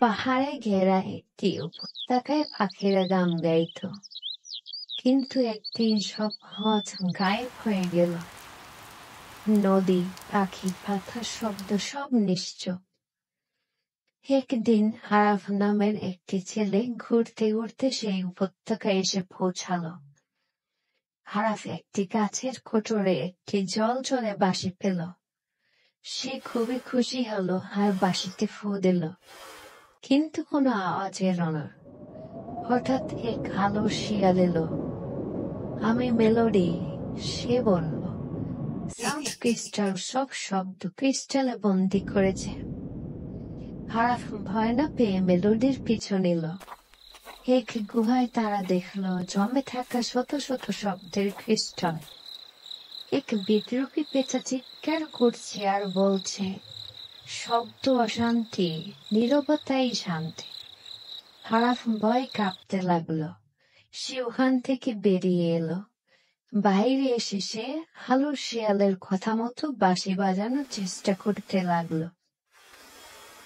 পাহাড়ে ঘেরা একটি উপত্যকায় পাখিরা গান গাইত, কিন্তু একদিন সব হঠাৎ গায়েব হয়ে গেল। নদী, পাখি, পাতার শব্দ সব নিশ্চুপ। একদিন আরাফ নামের একটি ছেলে ঘুরতে ঘুরতে সেই উপত্যকায় এসে পৌঁছালো। আরাফ একটি গাছের কোটরে একটি জলজলে বাঁশি পেল। সে খুবই খুশি হলো আর বাঁশিতে ফু দিল, কিন্তু কোনো আওয়াজ এলো না। হঠাৎ এক কালো শিয়াল এলো। আমি মেলোডি, সে বলল। সাউন্ড ক্রিস্টাল সব শব্দ ক্রিস্টালে বন্দি করেছে। আরাফ ভয় না পেয়ে মেলোডির পিছু নিল। এক গুহায় তারা দেখলো জমে থাকা শত শত শব্দের ক্রিস্টাল। এক বিদ্রোহী পেঁচা চিৎকার করছে আর বলছে, শব্দ অশান্তি, নীরবতাই শান্তি। আরাফ ভয় কাঁপতে লাগলো। সে ওখান থেকে বেরিয়ে এলো। বাইরে এসে সে আলো শিয়ালের কথা মতো বাঁশি বাজানোর চেষ্টা করতে লাগলো।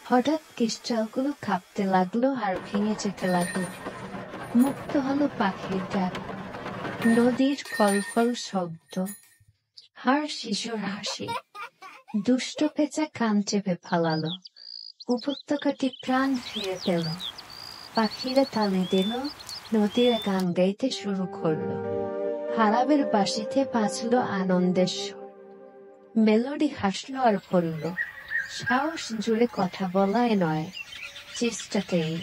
হঠাৎ ক্রিস্টালগুলো কাঁপতে লাগলো আর ভেঙে যেতে লাগলো। মুক্ত হলো পাখির ডাক, নদীর কলকল শব্দ আর শিশুর হাসি। দুষ্ট পেঁচা কান চেপে পালালো। উপত্যকাটি প্রাণ ফিরে পেল। পাখিরা তালে দিল, নদীরা গান গাইতে শুরু করলো। আরাফের বাঁশিতে বাজলো আনন্দের সুর। মেলোডি হাসলো আর বলল, সাহস জুড়ে কথা বলায় নয়, চেষ্টাতেই।